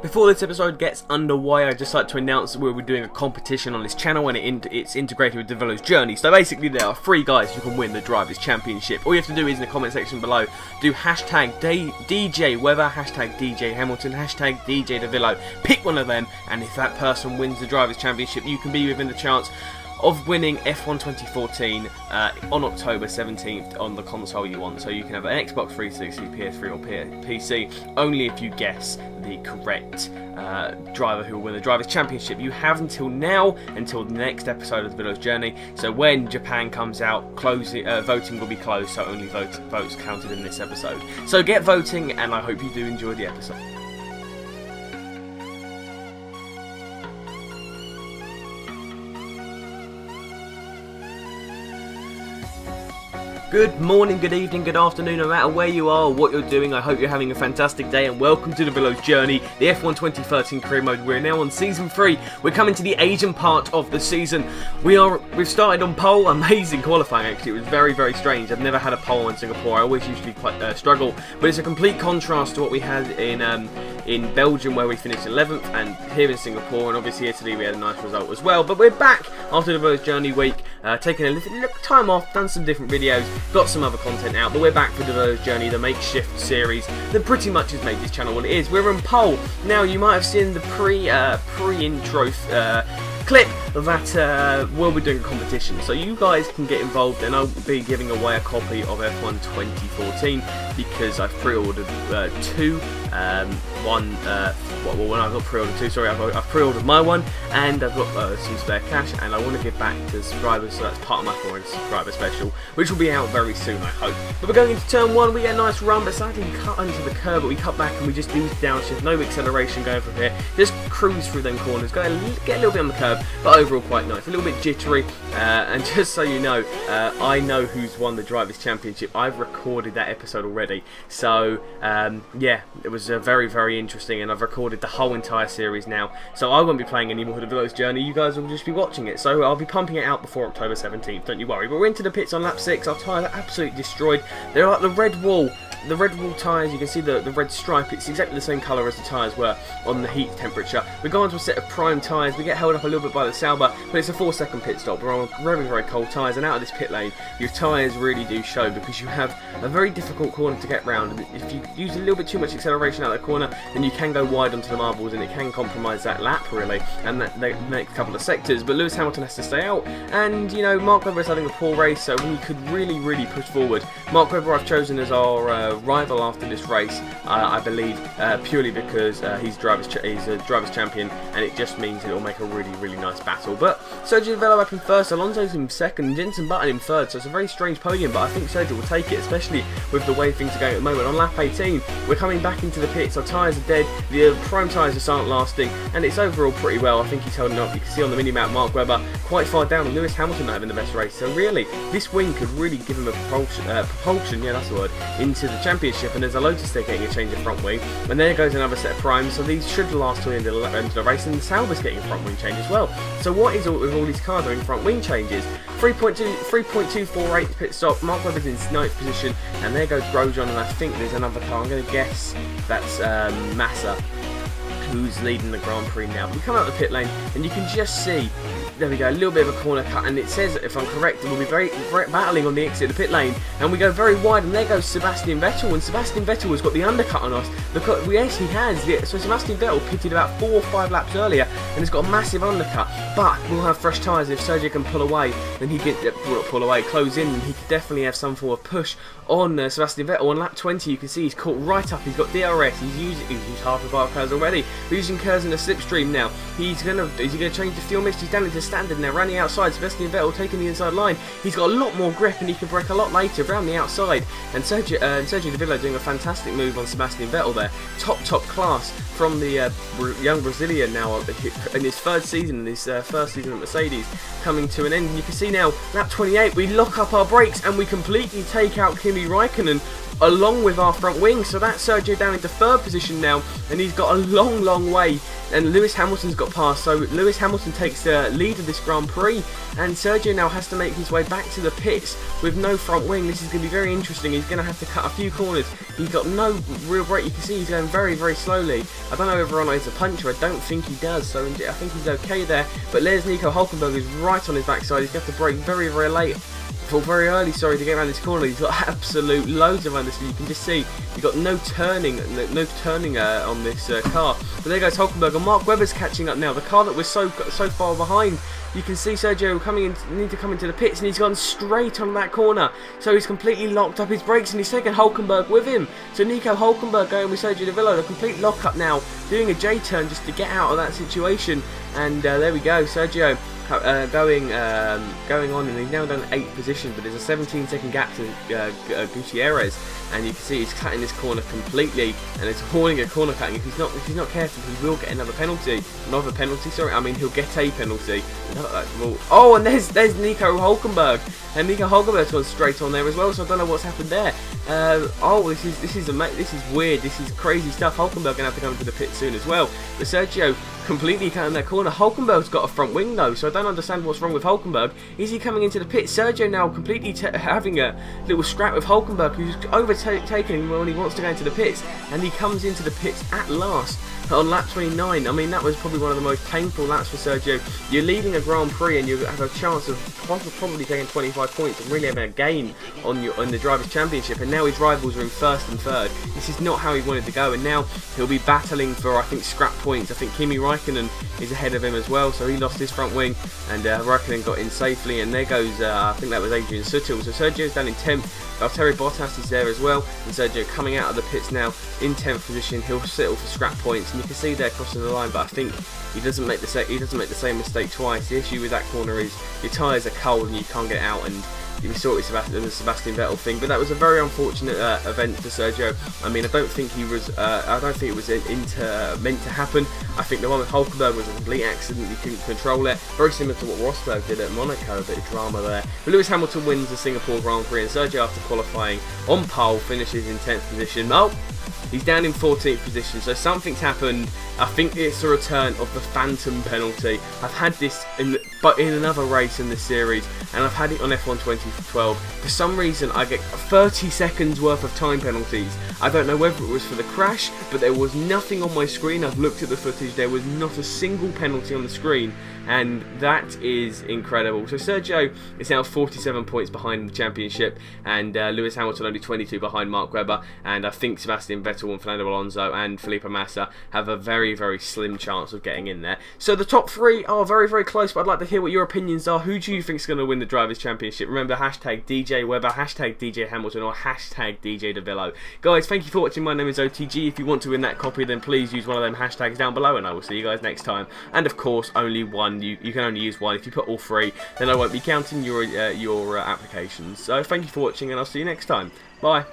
Before this episode gets underway, I'd just like to announce that we're doing a competition on this channel and it's integrated with Davilo's journey. So basically there are 3 guys who can win the Drivers' Championship. All you have to do is in the comment section below, do hashtag DJ Weather, hashtag DJ Hamilton, hashtag DJ Davilo. Pick one of them, and if that person wins the Drivers' Championship, you can be within the chance of winning F1 2014 on October 17th on the console you want. So you can have an Xbox 360, PS3 or PC, only if you guess the correct driver who will win the Drivers' Championship. You have until now, until the next episode of Davilo's Journey. So when Japan comes out, voting will be closed, so only votes counted in this episode. So get voting, and I hope you do enjoy the episode. Good morning, good evening, good afternoon, no matter where you are or what you're doing. I hope you're having a fantastic day, and welcome to Davilo's Journey, the F1 2013 career mode. We're now on season 3. We're coming to the Asian part of the season. We've started on pole. Amazing qualifying, actually. It was very, very strange. I've never had a pole in Singapore. I always usually quite struggle, but it's a complete contrast to what we had in Belgium, where we finished 11th, and here in Singapore, and obviously Italy we had a nice result as well. But we're back after Davilo's Journey week, taking a little time off, done some different videos, got some other content out, but we're back for Davilo's Journey, the makeshift series that pretty much has made this channel what it is. We're in pole. Now, you might have seen the pre-intro clip that we'll be doing a competition, so you guys can get involved, and I'll be giving away a copy of F1 2014 because I've pre-ordered 2. Well, I've not pre-ordered 2, sorry, I've pre-ordered my one, and I've got some spare cash, and I want to give back to subscribers, so that's part of my 400 subscriber special, which will be out very soon, I hope. But we're going into turn 1, we get a nice run, but sadly we cut into the curb, but we cut back and we just do downshift, no acceleration going from here, just cruise through them corners, get a little bit on the curb, but overall quite nice, a little bit jittery, and just so you know, I know who's won the Drivers' Championship. I've recorded that episode already, so yeah, it was very, very interesting, and I've recorded the whole entire series now, so I won't be playing any more of Davilo's Journey. You guys will just be watching it, so I'll be pumping it out before October 17th, don't you worry. But we're into the pits on lap 6, our tyres are absolutely destroyed. They're like the red wall tyres. You can see the red stripe, it's exactly the same colour as the tyres were on the heat temperature. We go onto a set of prime tyres, we get held up a little bit by the Sauber, but it's a 4-second pit stop. We're on very, very cold tyres, and out of this pit lane, your tyres really do show, because you have a very difficult corner to get round, and if you use a little bit too much acceleration out of the corner, then you can go wide onto the marbles, and it can compromise that lap, really, and that makes a couple of sectors. But Lewis Hamilton has to stay out, and, you know, Mark Webber is having a poor race, so we could really, really push forward. Mark Webber I've chosen as our rival after this race, I believe, purely because he's a Drivers' Champion, and it just means it'll make a really, really nice battle. But Sergio Davilo up in first, Alonso's in second, Jenson Button in third, so it's a very strange podium, but I think Sergio will take it, especially with the way things are going at the moment. On lap 18, we're coming back into the pits, our tyres are dead, the prime tyres just aren't lasting, and it's overall pretty well. I think he's holding up. You can see on the mini-map Mark Webber quite far down, and Lewis Hamilton not having the best race, so really, this win could really give him a propulsion, yeah, that's the word, into the championship. And there's a Lotus there getting a change of front wing, and there goes another set of primes, so these should last to the end of the race, and the Sauber's getting a front wing change as well. So what is with all these cars having front wing changes? 3.248 pit stop, Mark Webber's in 9th position, and there goes Grosjean, and I think there's another car, I'm going to guess that's Massa, who's leading the Grand Prix now. But we come out of the pit lane, and you can just see, there we go, a little bit of a corner cut, and it says, if I'm correct, we'll be very battling on the exit of the pit lane, and we go very wide, and there goes Sebastian Vettel, and Sebastian Vettel has got the undercut on us, because, yes, he has, yeah. So Sebastian Vettel pitted about 4 or 5 laps earlier, and has got a massive undercut, but we'll have fresh tyres. If Sergio can pull away, then he can close in, and he could definitely have some form of push on Sebastian Vettel. On lap 20, you can see he's caught right up, he's got DRS, he's used half of our cars already, we're using Kers in a slipstream now. Is he going to change the fuel mix? He's down into standard now, running outside. Sebastian Vettel taking the inside line. He's got a lot more grip, and he can brake a lot later around the outside. And Sergio Davilo doing a fantastic move on Sebastian Vettel there. Top class from the young Brazilian now in his third season, in his first season at Mercedes, coming to an end. And you can see now, lap 28, we lock up our brakes and we completely take out Kimi Raikkonen. along with our front wing. So that's Sergio down into 3rd position now, and he's got a long way, and Lewis Hamilton's got past. So Lewis Hamilton takes the lead of this Grand Prix, and Sergio now has to make his way back to the pits with no front wing. This is going to be very interesting. He's going to have to cut a few corners. He's got no real brake. You can see he's going very slowly. I don't know if Ron has a puncher. I don't think he does, so I think he's okay there. But there's Nico Hülkenberg, who's right on his backside. He's going to have to brake very late. Very early, sorry, to get around this corner. He's got absolute loads of understeer. You can just see you've got no turning on this car. But there goes Hülkenberg, and Mark Webber's catching up now. The car that was so far behind. You can see Sergio need to come into the pits, and he's gone straight on that corner. So he's completely locked up his brakes, and he's taken Hülkenberg with him. So Nico Hülkenberg going with Sergio Davilo, a complete lock up now, doing a J-turn just to get out of that situation. And there we go, Sergio going on, and he's now done 8 positions, but there's a 17-second gap to Gutierrez, and you can see he's cutting this corner completely, and it's avoiding a corner cutting. If he's not careful, he will get another penalty. He'll get a penalty. Oh, and there's Nico Hülkenberg, and Nico Hülkenberg's gone straight on there as well. So I don't know what's happened there. This is weird. This is crazy stuff. Hülkenberg gonna have to come into the pit soon as well. But Sergio completely cutting that corner. Hülkenberg's got a front wing though, so I don't understand what's wrong with Hülkenberg. Is he coming into the pit? Sergio now completely having a little scrap with Hülkenberg, who's overtaken him when he wants to go into the pits, and he comes into the pits at last on lap 29. I mean, that was probably one of the most painful laps for Sergio. You're leading a Grand Prix, and you have a chance of probably taking 25 points and really having a gain on the Drivers' Championship, and now his rivals are in 1st and 3rd. This is not how he wanted to go, and now he'll be battling for, I think, scrap points. I think Kimi Raikkonen is ahead of him as well, so he lost his front wing, and Raikkonen got in safely, and there goes, I think that was Adrian Sutil. So Sergio's down in 10th. Valtteri Bottas is there as well, and Sergio coming out of the pits now in 10th position. He'll settle for scrap points, and you can see there crossing the line, but I think he doesn't make the same mistake twice. The issue with that corner is your tyres are cold and you can't get out, and we saw it with the Sebastian Vettel thing. But that was a very unfortunate event for Sergio. I mean, I don't think it was meant to happen. I think the one with Hülkenberg was a complete accident. He couldn't control it. Very similar to what Rosberg did at Monaco. A bit of drama there. But Lewis Hamilton wins the Singapore Grand Prix, and Sergio, after qualifying on pole, finishes in 10th position. Oh, he's down in 14th position, so something's happened. I think it's a return of the phantom penalty. I've had this in another race in this series, and I've had it on F1 2012. For some reason, I get 30 seconds worth of time penalties. I don't know whether it was for the crash, but there was nothing on my screen. I've looked at the footage. There was not a single penalty on the screen, and that is incredible. So Sergio is now 47 points behind the championship, and Lewis Hamilton only 22 behind Mark Webber, and I think Sebastian Vettel and Fernando Alonso and Felipe Massa have a very slim chance of getting in there. So the top 3 are very close, but I'd like to hear what your opinions are. Who do you think is going to win the Drivers' Championship? Remember, hashtag DJ Webber, hashtag DJ Hamilton, or hashtag DJ Davilo. Guys, thank you for watching. My name is OTG. If you want to win that copy, then please use one of them hashtags down below, and I will see you guys next time. And of course, only one. You can only use one. If you put all 3, then I won't be counting your applications. So thank you for watching, and I'll see you next time. Bye.